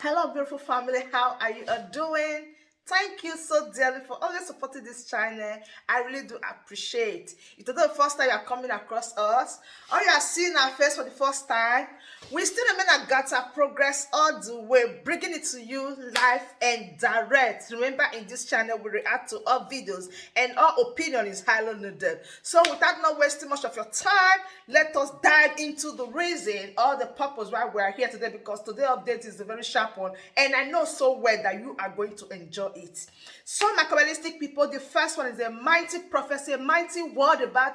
Hello, beautiful family. How are you all doing? Thank you so dearly for always supporting this channel. I really do appreciate. If it's the first time you are coming across us, or you are seeing our face for the first time, we still remain AGATHA progress all the way, bringing it to you live and direct. Remember, in this channel, we react to all videos and all opinion is highly needed. So without not wasting much of your time, let us dive into the reason or the purpose why we are here today, because today's update is a very sharp one, and I know so well that you are going to enjoy it. So my Kabbalistic people, the first one is a mighty prophecy, a mighty word about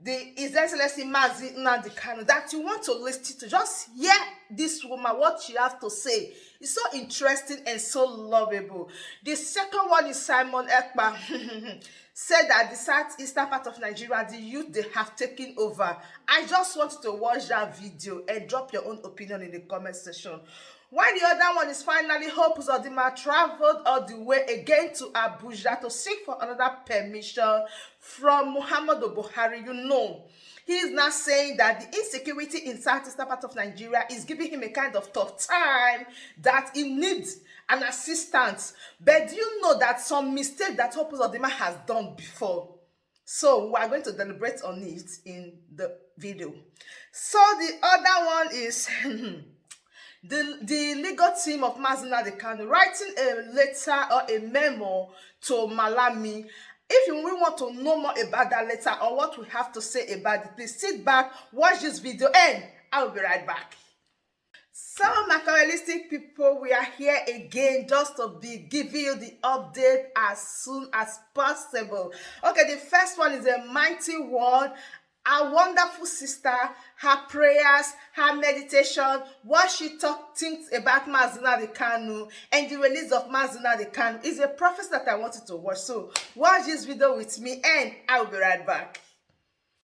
His Excellency Nnamdi Kanu that you want to listen to. Just hear this woman, what she has to say. It's so interesting and so lovable. The second one is Simon Ekpa said that the southeastern part of Nigeria, the youth, they have taken over. I just want you to watch that video and drop your own opinion in the comment section. While the other one is finally Hope Uzodinma traveled all the way again to Abuja to seek for another permission from Muhammadu Buhari. You know, he is now saying that the insecurity in southeastern part of Nigeria is giving him a kind of tough time, that he needs an assistance. But do you know that some mistake that Hope Uzodinma has done before? So we are going to deliberate on it in the video. So the other one is the legal team of Nnamdi Kanu writing a letter or a memo to Malami. If you really want to know more about that letter or what we have to say about it, please sit back, watch this video, and I'll be right back. So my Kabbalistic people, we are here again just to be giving you the update as soon as possible. Okay, the first one is a mighty word. Our wonderful sister, her prayers, her meditation, what she thinks about Nnamdi Kanu and the release of Nnamdi Kanu is a prophecy that I wanted to watch. So watch this video with me and I will be right back.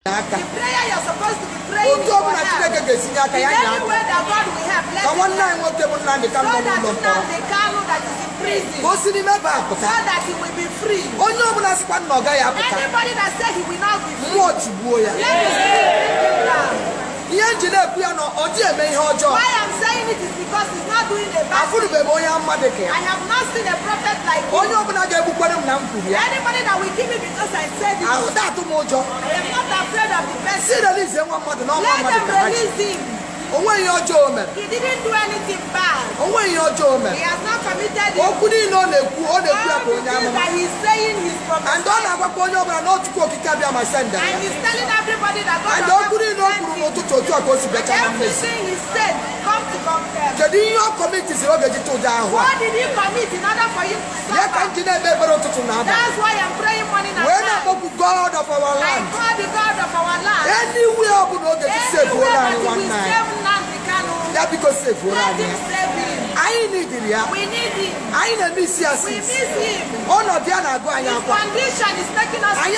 The prayer you're supposed to be praying is for help. In any way that God will help, let him help. So that Nnamdi Kanu that is in prison, so that he will be free. Anybody that said he will not be free, let his spirit bring him down. Why I'm saying it is because he's not doing a bad thing. I have not seen a prophet like him. Anybody that will give me because I said it, I am not afraid of the person. Let them release him. He didn't do anything bad. He has not committed it. All the things that he's saying he's prophesying. And he's telling everybody that God has not sent him. Everything he said come to confirm. What did he commit in order for him to suffer? That's why I'm praying morning and night. I call the God of our land. Anywhere that he will save Nnamdi Kanu, let him save him. We need him. We miss him. His condition is making us sad.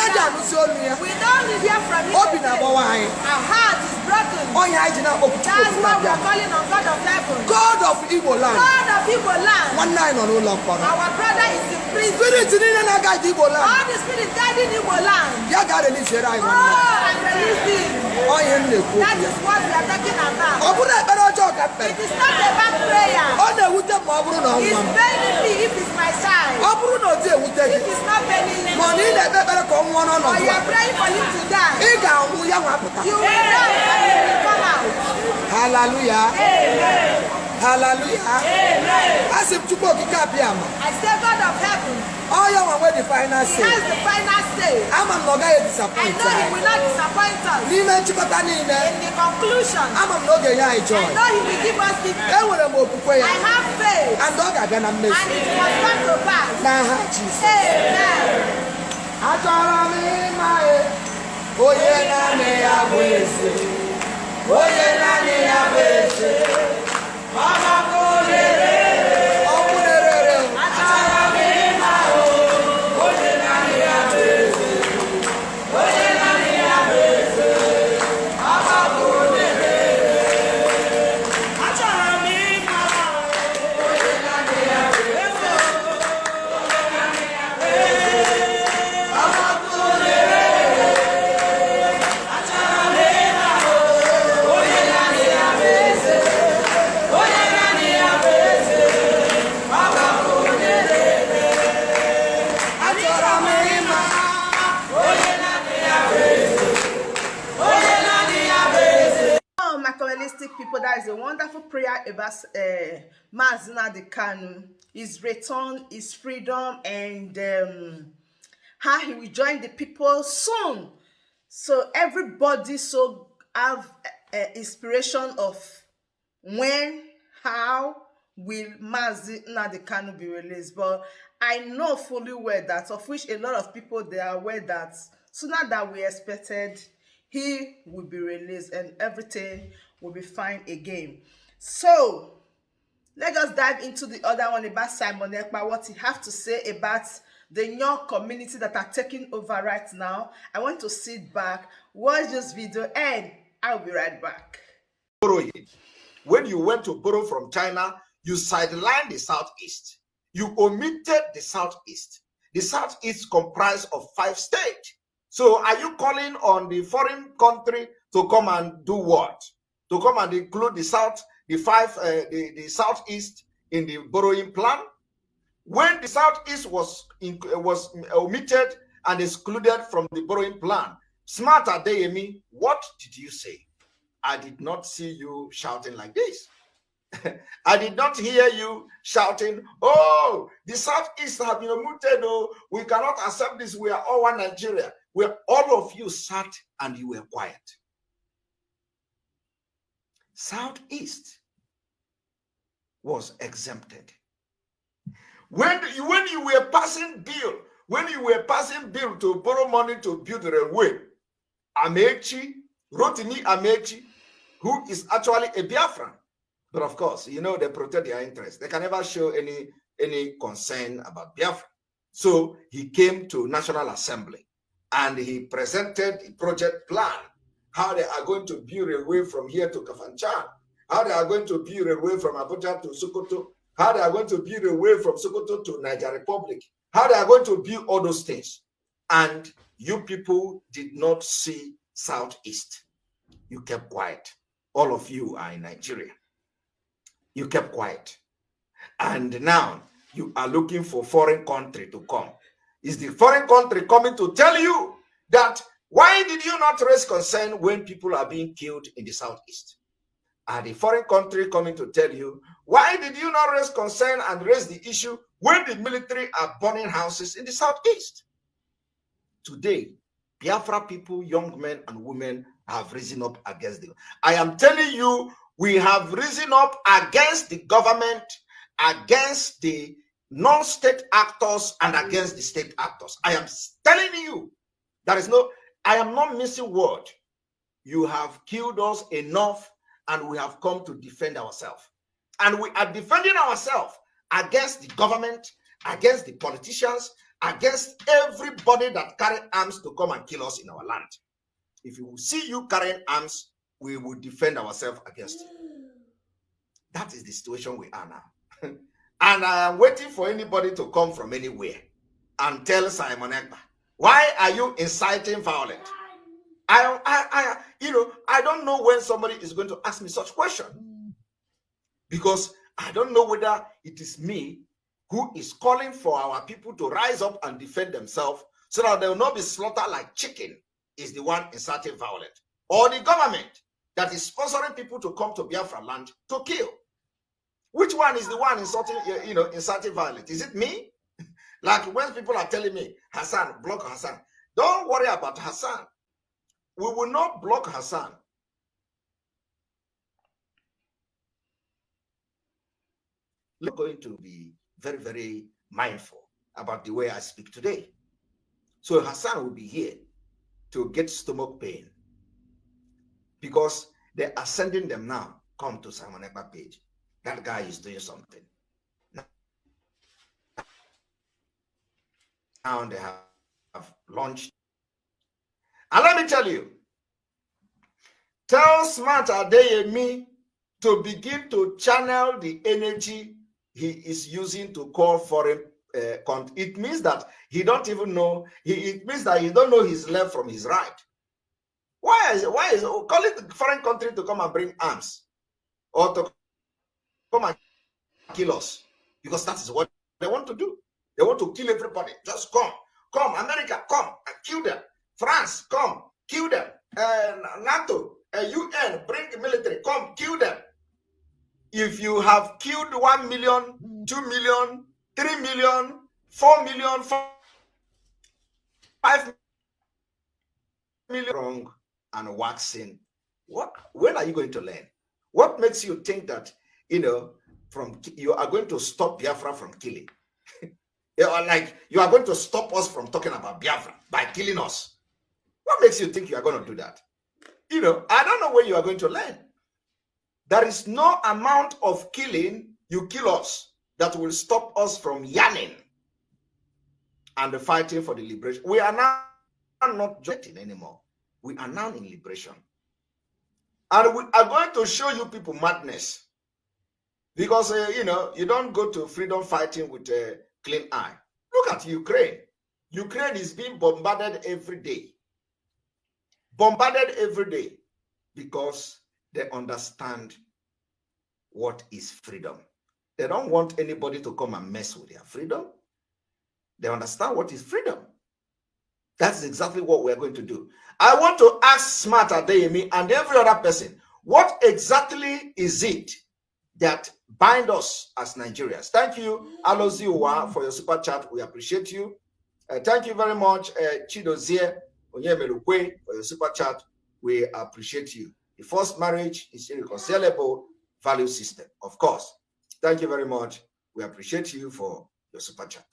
We don't hear from him. Our heart is broken. That's why we are calling on God of heaven. God of Igbo land. Our brother is in prison. All the spirit guiding Igbo land. And release him. That is what we are talking about. It is not about prayer. He's bailing me if it's my child. If it's not bailing me, or you are praying for him to die, you will die and he will come out. Hallelujah. Amen. Hallelujah. Amen. I say God of heaven. Oh, you want the final say? He has the final say. I'm not going to disappoint. I know he will not disappoint us. In the conclusion, I know he will give us victory. I have faith. And it must come to pass. about Mazi Nnamdi Kanu, his return, his freedom, and how he will join the people soon. So everybody so have inspiration of when, how will Mazi Nnamdi Kanu be released. But I know fully well that, of which a lot of people they are aware that sooner than we expected, he will be released and everything will be fine again. So let us dive into the other one about Simon Ekpa, what he have to say about the young community that are taking over right now. I want to sit back, watch this video, and I'll be right back. Borrowing. When you went to borrow from China, you sidelined the Southeast. You omitted the Southeast. The Southeast comprised of 5 states. So are you calling on the foreign country to come and do what? To come and include the Southeast in the borrowing plan? When the Southeast was omitted and excluded from the borrowing plan, Smart Adeyemi, what did you say? I did not see you shouting like this. I did not hear you shouting, oh, the Southeast have been omitted. Oh, we cannot accept this. We are all one Nigeria. Where all of you sat and you were quiet. Southeast was exempted. When you were passing bill to borrow money to build the railway, Rotimi Amechi, who is actually a Biafran, but of course, you know, they protect their interests. They can never show any concern about Biafra. So he came to National Assembly and he presented the project plan, how they are going to build a railway from here to Kafanchan, how they are going to build a railway from Abuja to Sokoto, how they are going to build a railway from Sokoto to Niger Republic, how they are going to build all those things. And you people did not see Southeast. You kept quiet. All of you are in Nigeria. You kept quiet. And now you are looking for foreign country to come. Is the foreign country coming to tell you that why did you not raise concern when people are being killed in the Southeast? Are the foreign country coming to tell you why did you not raise concern and raise the issue when the military are burning houses in the Southeast? Today, Biafra people, young men and women have risen up against them. I am telling you, we have risen up against the government, against the non-state actors, and against the state actors. I am telling you, I am not missing word. You have killed us enough, and we have come to defend ourselves. And we are defending ourselves against the government, against the politicians, against everybody that carry arms to come and kill us in our land. If we will see you carrying arms, we will defend ourselves against you. That is the situation we are now. And I am waiting for anybody to come from anywhere and tell Simon Ekpa, why are you inciting violence? I don't know when somebody is going to ask me such question, because I don't know whether it is me who is calling for our people to rise up and defend themselves so that they will not be slaughtered like chicken, is the one inciting violence, or the government that is sponsoring people to come to Biafra land to kill. Which one is the one inciting violence? Is it me? Like when people are telling me, Hassan, block Hassan. Don't worry about Hassan. We will not block Hassan. We're going to be very, very mindful about the way I speak today. So Hassan will be here to get stomach pain, because they are sending them now, come to Simon Ekpa page. That guy is doing something. Now they have launched. And let me tell you, tell Smart Adeyemi to begin to channel the energy he is using to call foreign country. It means that he don't even know. It means that he don't know his left from his right. Why is calling the foreign country to come and bring arms or to come and kill us? Because that is what they want to do. They want to kill everybody. Just come, America, come and kill them. France, come, kill them. NATO, UN, bring the military, come, kill them. if you have killed 1 million, 2 million, 3 million, 4 million, 5 million wrong and waxing, when are you going to learn? What makes you think that, you are going to stop Biafra from killing? Like you are going to stop us from talking about Biafra by killing us? What makes you think you are going to do that? I don't know when you are going to learn. There is no amount of killing you kill us that will stop us from yearning and fighting for the liberation. We are now not joining anymore. We are now in liberation. And we are going to show you people madness. Because, you don't go to freedom fighting with a clean eye. Look at Ukraine. Ukraine is being bombarded every day. Bombarded every day because they understand what is freedom. They don't want anybody to come and mess with their freedom. They understand what is freedom. That's exactly what we're going to do. I want to ask Smart Adeyemi and every other person, what exactly is it that bind us as Nigerians? Thank you, Aloziwa, for your super chat. We appreciate you. Thank you very much, Chidozie Onyemelukwe, for your super chat. We appreciate you. The first marriage is irreconcilable value system, of course. Thank you very much. We appreciate you for your super chat.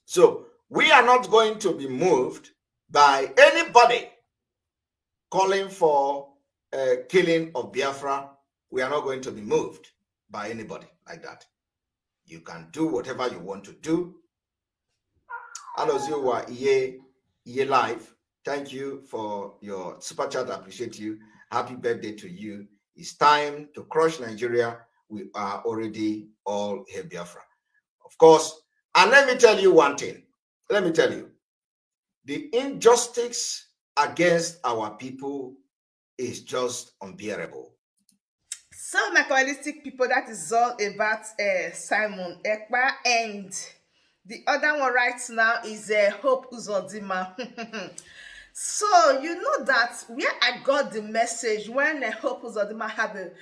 So we are not going to be moved by anybody calling for killing of Biafra. We are not going to be moved by anybody like that. You can do whatever you want to do. Aloziwa Iye Live, thank you for your super chat. I appreciate you. Happy birthday to you. It's time to crush Nigeria. We are already all here, Biafra. Of course, and let me tell you one thing. Let me tell you, the injustice against our people is just unbearable. So, my capitalistic people, that is all about Simon Ekpa, and the other one right now is Hope Uzodinma. So, you know that where I got the message when Hope Uzodinma had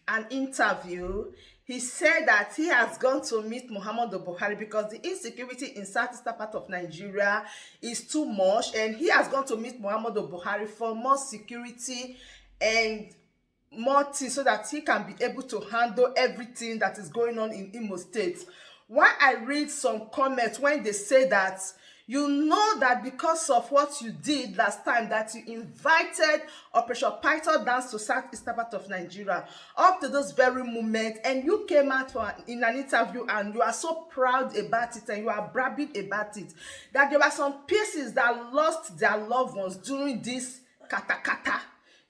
an interview, he said that he has gone to meet Muhammadu Buhari because the insecurity in southeastern part of Nigeria is too much, and he has gone to meet Muhammadu Buhari for more security and more things so that he can be able to handle everything that is going on in Imo State. Why I read some comments when they say that, you know that because of what you did last time, that you invited Operation Python dance to southeastern part of Nigeria up to this very moment, and you came out in an interview and you are so proud about it and you are bragging about it, that there were some pieces that lost their loved ones during this katakata.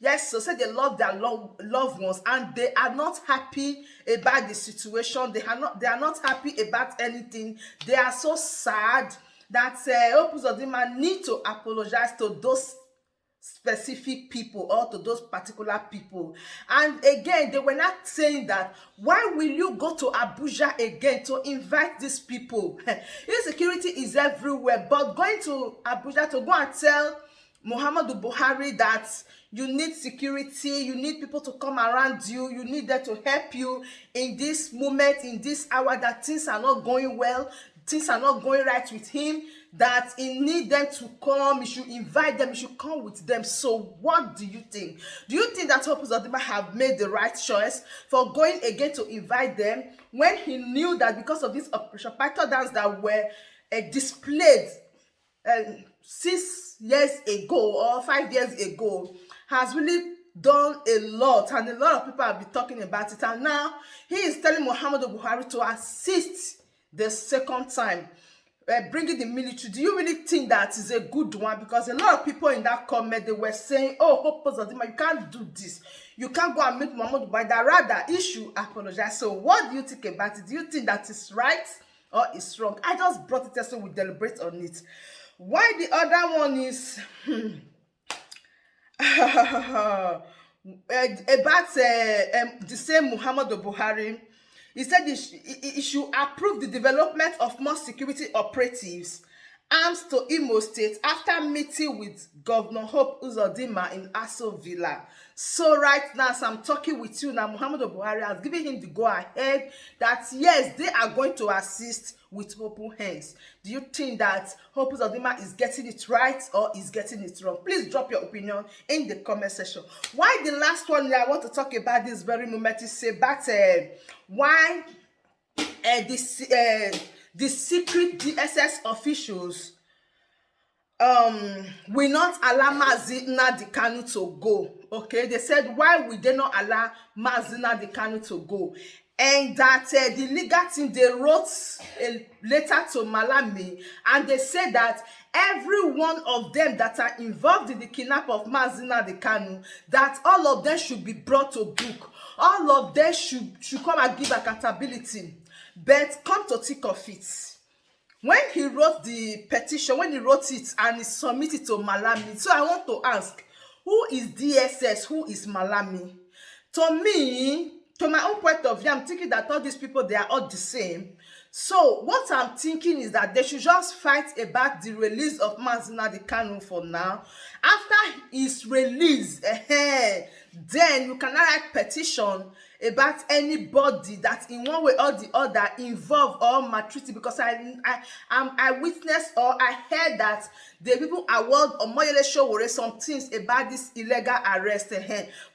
Yes, so say they love their loved ones and they are not happy about the situation. They are not happy about anything. They are so sad that Uzodinma need to apologize to those specific people or to those particular people. And again, they were not saying that, why will you go to Abuja again to invite these people? Insecurity is everywhere, but going to Abuja to go and tell Muhammadu Buhari that you need security, you need people to come around you, you need them to help you in this moment, in this hour, that things are not going well, things are not going right with him, that he need them to come, he should invite them, he should come with them. So what do you think? Do you think that Hope Uzodinma have made the right choice for going again to invite them when he knew that because of this Operation Python dance that were displayed 6 years ago or 5 years ago, has really done a lot, and a lot of people have been talking about it, and now he is telling Muhammadu Buhari to assist the second time, bringing the military? Do you really think that is a good one? Because a lot of people in that comment, they were saying, oh, Hope Uzodinma, you can't do this, you can't go and meet Muhammadu Buhari, that rather he should apologize. So what do you think about it? Do you think that is right or is wrong? I just brought it so we deliberate on it. Why the other one is about the same Muhammadu Buhari. He said he should approve the development of more security operatives arms to Imo State after meeting with Governor Hope Uzodinma in Aso Villa. So right now, as I'm talking with you now, Muhammadu Buhari has given him the go-ahead that yes, they are going to assist with open hands. Do you think that Uzodinma is getting it right or is getting it wrong? Please drop your opinion in the comment section. Why the last one I want to talk about this very moment is about why the secret DSS officials will not allow Nnamdi Kanu to go. Okay, they said why will they not allow Nnamdi Kanu to go, and that the legal team, they wrote a letter to Malami and they said that every one of them that are involved in the kidnap of Nnamdi Kanu, that all of them should be brought to book. All of them should come and give accountability. But come to think of it, when he wrote the petition, when he wrote it and he submitted to Malami, so I want to ask, who is DSS? Who is Malami? To me, to my own point of view, I'm thinking that all these people, they are all the same. So what I'm thinking is that they should just fight about the release of Nnamdi Kanu for now. After his release, then you can write petition about anybody that in one way or the other involved or maltreated, because I witnessed or I heard that the people award or Moyele Showore some things about this illegal arrest.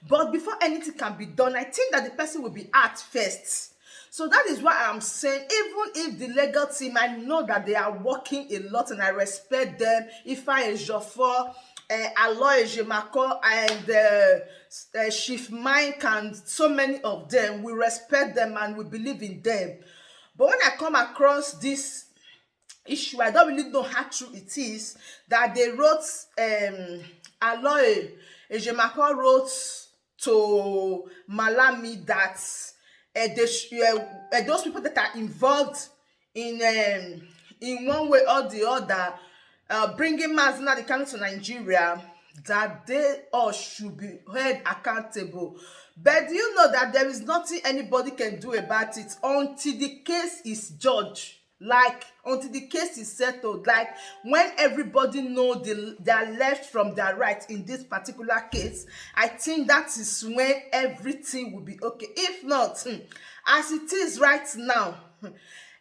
But before anything can be done, I think that the person will be at first. So that is why I'm saying, even if the legal team, I know that they are working a lot and I respect them. Ifeanyi Ejiofor, Aloy Ejemako, and Chief Mike, and so many of them, we respect them and we believe in them. But when I come across this issue, I don't really know how true it is that they wrote, Aloy Ejemako wrote to Malami that those people that are involved in one way or the other bringing Nnamdi Kanu to Nigeria, that they all should be held accountable. But do you know that there is nothing anybody can do about it until the case is judged? Like, until the case is settled, like when everybody know their left from their right in this particular case, I think that is when everything will be okay. If not, as it is right now,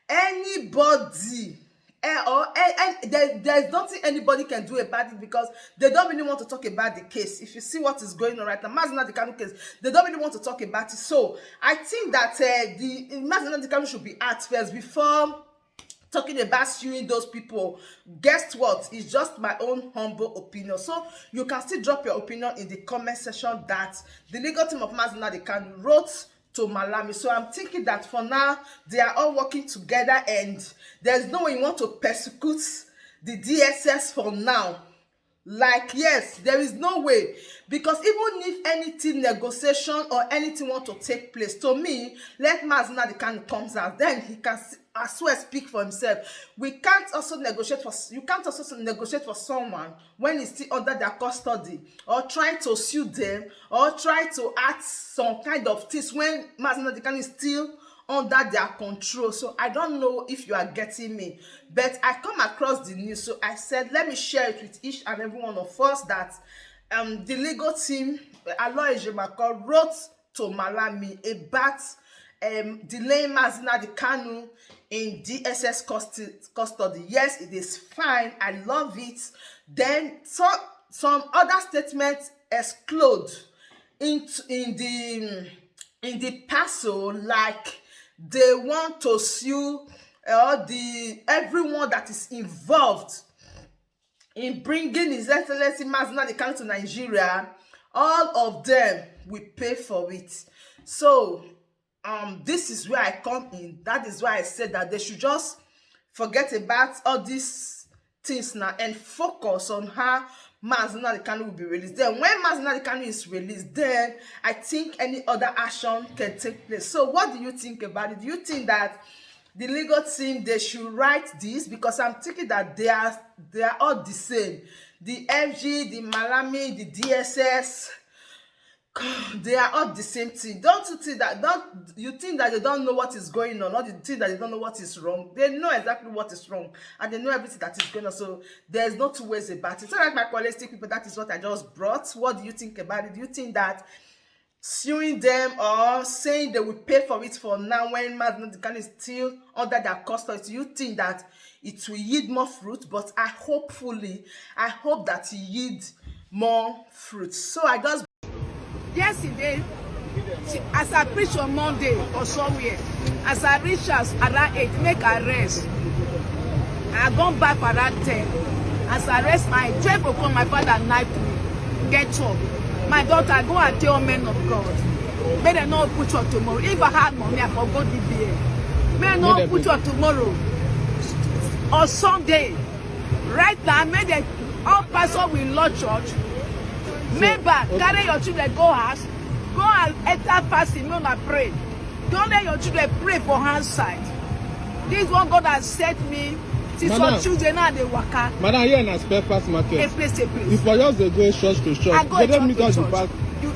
anybody there's nothing anybody can do about it, because they don't really want to talk about the case. If you see what is going on right now, Nnamdi Kanu case, they don't really want to talk about it. So I think that the Nnamdi Kanu should be asked first before talking about suing those people. Guess what? It's just my own humble opinion. So you can still drop your opinion in the comment section that the legal team of Nnamdi Kanu wrote to Malami. So I'm thinking that for now, they are all working together and there's no way you want to persecute the DSS for now. Like, yes, there is no way, because even if anything negotiation or anything want to take place, to me, let Nnamdi Kanu comes out, then he can as well speak for himself. We can't also negotiate for, you can't also negotiate for someone when he's still under their custody, or trying to sue them, or try to act some kind of things when Nnamdi Kanu is still under their control. So I don't know if you are getting me, but I come across the news, so I said let me share it with each and every one of us that the legal team, Aloy Ejemako, wrote to Malami about delaying Nnamdi Kanu in DSS custody. Yes, it is fine, I love it. Then some other statements exclude in the parcel, like they want to sue everyone that is involved in bringing His Excellency Nnamdi Kanu to Nigeria. All of them will pay for it. So this is where I come in. That is why I said that they should just forget about all these things now and focus on how Nnamdi Kanu will be released. Then when Nnamdi Kanu is released, then I think any other action can take place. So what do you think about it? Do you think that the legal team, they should write this? Because I'm thinking that they are all the same. The FG, the Malami, the DSS, they are all the same thing. Don't you think that, don't you think that they don't know what is going on, or you think that they don't know what is wrong? They know exactly what is wrong, and they know everything that is going on. So there's no two ways about it. So like my holistic people, that is what I just brought. What do you think about it? Do you think that suing them or saying they will pay for it for now when Nnamdi Kanu is still under their custody, do you think that it will yield more fruit? But I hope that it yields more fruit. So I just yesterday, as I preach on Monday or somewhere, as I reach us around 8, make arrest. I gone back around 10. As I rest my 12 o'clock, my father knifed me. Get up. My daughter, go and tell men of God. May they not put you tomorrow. If I had money, I forgot the beer. May I not put you tomorrow. Or Sunday. Right now, may they all pastor will Lord church. Member, carry your children, go house. Go and enter fasting, and pray. Don't let your children pray for hand side. This one God has set me. See some children now they waka. Madam, here in a spare parts market. A place. If for yours they go church to church, I go don't meet church us to the church. park.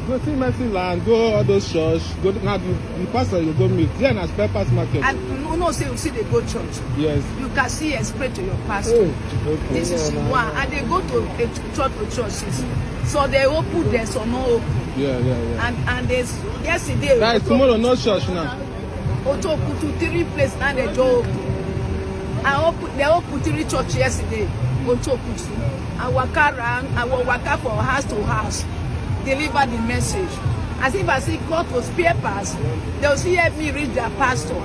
Go see Mercy Land, go all those church. Go now the pastor you go meet. Here in a spare parts market. And no say you see they go church. Yes. You can see and pray to your pastor. Oh, okay. This is one, and they go to a church to churches. So they open there, so no open. Yeah. And there's yesterday. Guys, tomorrow no church now. Auto put to 3 places and they do open. They open 3 church yesterday. Auto put. I walk around. I will walk up from house to house, deliver the message. As if I see court was papers, they'll see help me read their pastor.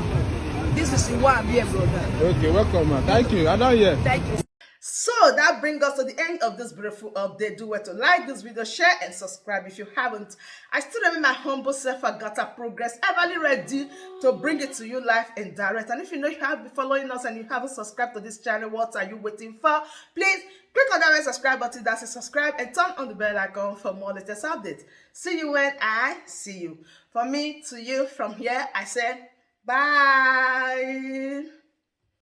This is the one here, brother. Okay, welcome, man. Thank you. I don't hear. Thank you. So that brings us to the end of this beautiful update. Do well to like this video, share and subscribe if you haven't. I still remain my humble self, AGATHA Progress, everly ready to bring it to you live and direct. And if you know you have been following us and you haven't subscribed to this channel, what are you waiting for? Please click on that red subscribe button that says subscribe and turn on the bell icon for more latest updates. See you when I see you. From me to you, from here, I say bye.